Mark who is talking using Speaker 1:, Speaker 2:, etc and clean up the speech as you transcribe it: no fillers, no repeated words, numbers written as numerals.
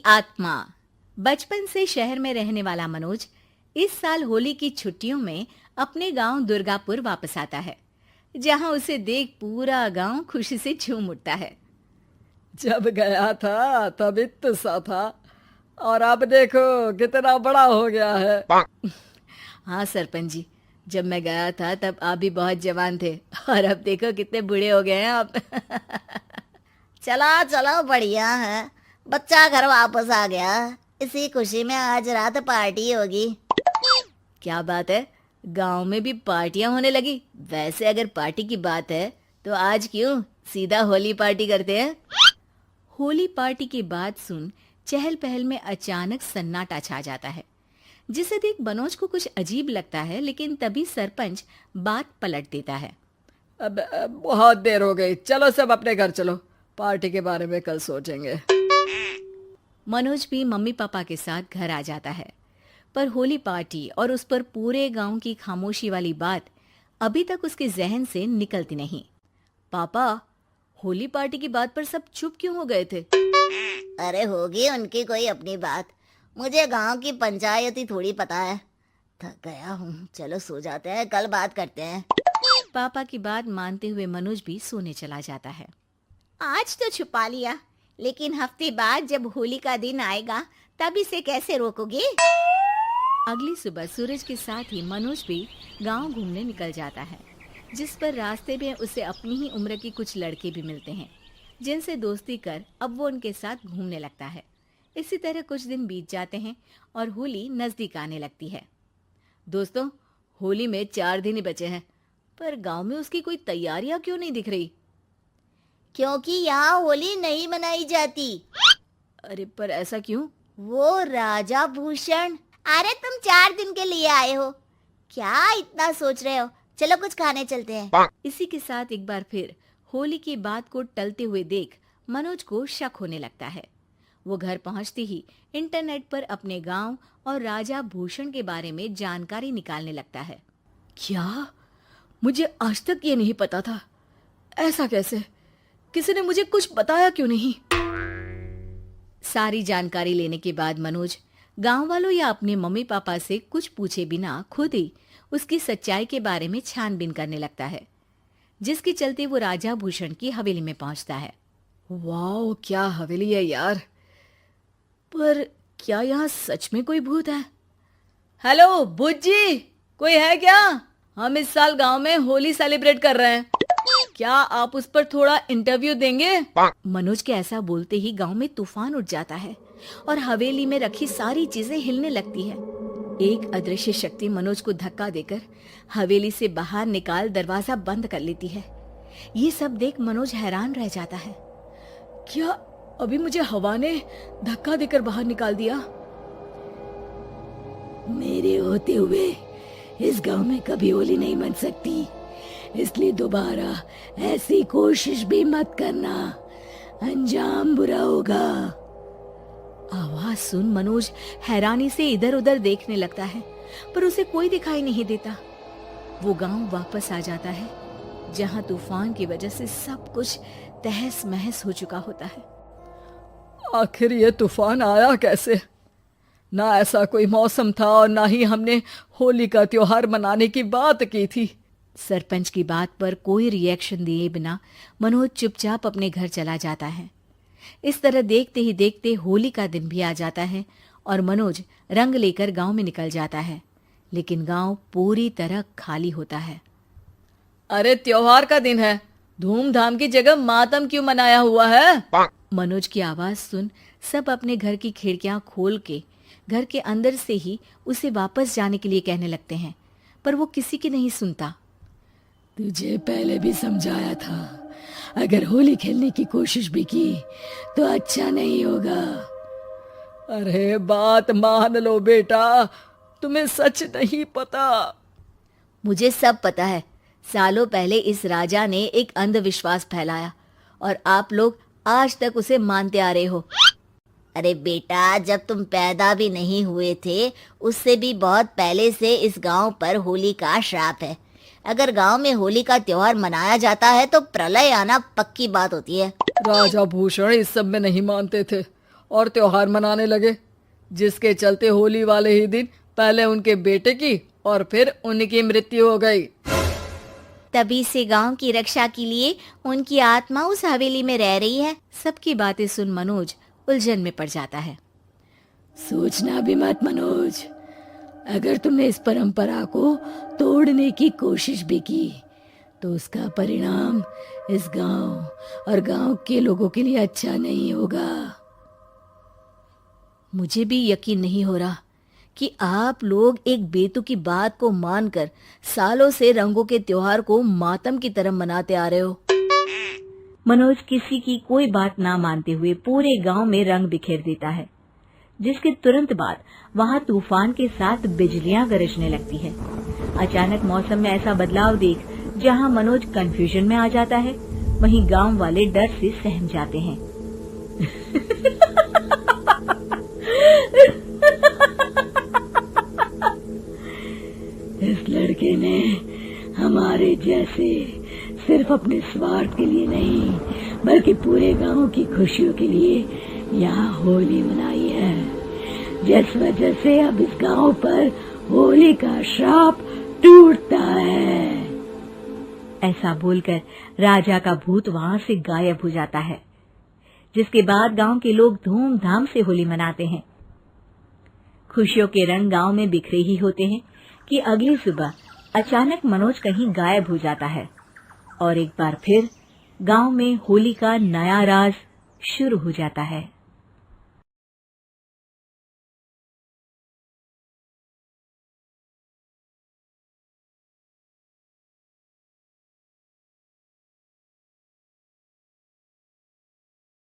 Speaker 1: आत्मा। बचपन से शहर में रहने वाला मनोज इस साल होली की छुट्टियों में अपने गांव दुर्गापुर वापस आता है, जहां उसे देख पूरा गांव खुशी से झूम उठता है।
Speaker 2: जब गया था तब इतना सा था और अब देखो कितना बड़ा हो गया है।
Speaker 1: हाँ सरपंच जी, जब मैं गया था तब आप भी बहुत जवान थे और अब देखो कितने बूढ़े हो गए हैं आप।
Speaker 3: चलो चलो, बढ़िया है। बच्चा घर वापस आ गया। इसी खुशी में आज रात पार्टी होगी।
Speaker 1: क्या बात है, गांव में भी पार्टियां होने लगी। वैसे अगर पार्टी की बात है तो आज क्यों सीधा होली पार्टी करते हैं। होली पार्टी की बात सुन चहल पहल में अचानक सन्नाटा छा जाता है, जिसे देख मनोज को कुछ अजीब लगता है, लेकिन तभी सरपंच बात पलट देता है।
Speaker 2: अब बहुत देर हो गई, चलो सब अपने घर चलो, पार्टी के बारे में कल सोचेंगे।
Speaker 1: मनोज भी मम्मी पापा के साथ घर आ जाता है, पर होली पार्टी और उस पर पूरे गांव की खामोशी वाली बात अभी तक उसके जहन से निकलती नहीं। पापा, होली पार्टी की बात पर सब चुप क्यों हो गए थे?
Speaker 3: अरे होगी उनकी कोई अपनी बात। मुझे गांव की पंचायती थोड़ी पता है। थक गया हूँ, चलो सो जाते हैं, कल बात करते हैं।
Speaker 1: पापा की बात मानते हुए मनोज भी सोने चला जाता है।
Speaker 3: आज तो छुपा लिया, लेकिन हफ्ते बाद जब होली का दिन आएगा तब इसे कैसे रोकोगे?
Speaker 1: अगली सुबह सूरज के साथ ही मनोज भी गांव घूमने निकल जाता है, जिस पर रास्ते में उसे अपनी ही उम्र के कुछ लड़के भी मिलते हैं, जिनसे दोस्ती कर अब वो उनके साथ घूमने लगता है। इसी तरह कुछ दिन बीत जाते हैं और होली नजदीक आने लगती है। दोस्तों, होली में 4 दिन ही बचे हैं, पर गांव में उसकी कोई तैयारियां क्यों नहीं दिख रही?
Speaker 3: क्योंकि यहाँ होली नहीं मनाई जाती।
Speaker 1: अरे पर ऐसा क्यों?
Speaker 3: वो राजा भूषण। अरे तुम 4 दिन के लिए आए हो, क्या इतना सोच रहे हो? चलो कुछ खाने चलते हैं।
Speaker 1: इसी के साथ एक बार फिर होली की बात को टलते हुए देख मनोज को शक होने लगता है। वो घर पहुंचते ही इंटरनेट पर अपने गांव और राजा भूषण के बारे में जानकारी निकालने लगता है।
Speaker 2: क्या? मुझे आज तक ये नहीं पता था। ऐसा कैसे? किसी ने मुझे कुछ बताया क्यों नहीं?
Speaker 1: सारी जानकारी लेने के बाद मनोज गांव वालों या अपने मम्मी पापा से कुछ पूछे बिना खुद ही उसकी सच्चाई के बारे में छानबीन करने लगता है, जिसके चलते वो राजा भूषण की हवेली में पहुंचता है।
Speaker 2: वाह, क्या हवेली है यार। पर क्या यहाँ सच में कोई भूत है? हेलो भूत जी, कोई है क्या? हम इस साल गांव में होली सेलिब्रेट कर रहे हैं, क्या आप उस पर थोड़ा इंटरव्यू देंगे?
Speaker 1: मनोज के ऐसा बोलते ही गांव में तूफान उठ जाता है और हवेली में रखी सारी चीजें हिलने लगती है। एक अदृश्य शक्ति मनोज को धक्का देकर हवेली से बाहर निकाल दरवाजा बंद कर लेती है। ये सब देख मनोज हैरान रह जाता है।
Speaker 2: क्या अभी मुझे हवा ने धक्का देकर बाहर निकाल दिया?
Speaker 4: मेरे होते हुए इस गांव में कभी होली नहीं मन सकती, इसलिए दोबारा ऐसी कोशिश भी मत करना, अंजाम बुरा होगा।
Speaker 1: आवाज सुन मनोज हैरानी से इधर उधर देखने लगता है, पर उसे कोई दिखाई नहीं देता। वो गांव वापस आ जाता है, जहां तूफान की वजह से सब कुछ तहस महस हो चुका होता है।
Speaker 2: आखिर ये तूफान आया कैसे? ना ऐसा कोई मौसम था और ना ही हमने होली का त्योहार मनाने की बात की थी।
Speaker 1: सरपंच की बात पर कोई रिएक्शन दिए बिना मनोज चुपचाप अपने घर चला जाता है। इस तरह देखते ही देखते होली का दिन भी आ जाता है और मनोज रंग लेकर गांव में निकल जाता है, लेकिन गांव पूरी तरह खाली होता है।
Speaker 2: अरे त्योहार का दिन है, धूमधाम की जगह मातम क्यों मनाया हुआ है?
Speaker 1: मनोज की आवाज सुन सब अपने घर की खिड़कियां खोल के घर के अंदर से ही उसे वापस जाने के लिए कहने लगते हैं, पर वो किसी की नहीं सुनता।
Speaker 4: तुझे पहले भी समझाया था, अगर होली खेलने की कोशिश भी की तो अच्छा नहीं होगा।
Speaker 2: अरे बात मान लो बेटा, तुम्हें सच नहीं पता।
Speaker 1: मुझे सब पता है। सालों पहले इस राजा ने एक अंधविश्वास फैलाया और आप लोग आज तक उसे मानते आ रहे हो।
Speaker 3: अरे बेटा, जब तुम पैदा भी नहीं हुए थे उससे भी बहुत पहले से इस गांव पर होली का श्राप है। अगर गांव में होली का त्योहार मनाया जाता है तो प्रलय आना पक्की बात होती है।
Speaker 2: राजा भूषण इस सब में नहीं मानते थे और त्योहार मनाने लगे, जिसके चलते होली वाले ही दिन पहले उनके बेटे की और फिर उनकी मृत्यु हो गई।
Speaker 3: तभी से गांव की रक्षा के लिए उनकी आत्मा उस हवेली में रह रही है।
Speaker 1: सबकी बातें सुन मनोज उलझन में पड़ जाता है।
Speaker 4: सोचना भी मत मनोज, अगर तुमने इस परंपरा को तोड़ने की कोशिश भी की तो उसका परिणाम इस गांव और गांव के लोगों के लिए अच्छा नहीं होगा।
Speaker 1: मुझे भी यकीन नहीं हो रहा कि आप लोग एक बेतुकी बात को मानकर सालों से रंगों के त्योहार को मातम की तरह मनाते आ रहे हो। मनोज किसी की कोई बात ना मानते हुए पूरे गांव में रंग बिखेर देता है, जिसके तुरंत बाद वहां तूफान के साथ बिजलियां गरजने लगती है। अचानक मौसम में ऐसा बदलाव देख जहां मनोज कंफ्यूजन में आ जाता है, वहीं गांव वाले डर से सहम जाते हैं।
Speaker 4: इस लड़के ने हमारे जैसे सिर्फ अपने स्वार्थ के लिए नहीं बल्कि पूरे गांव की खुशियों के लिए यहाँ होली मनाई है, जिस वजह से अब इस गांव पर होली का श्राप टूटता है।
Speaker 1: ऐसा बोलकर राजा का भूत वहां से गायब हो जाता है, जिसके बाद गांव के लोग धूमधाम से होली मनाते हैं। खुशियों के रंग गांव में बिखरे ही होते हैं कि अगली सुबह अचानक मनोज कहीं गायब हो जाता है और एक बार फिर गांव में होली का नया राज शुरू हो जाता है।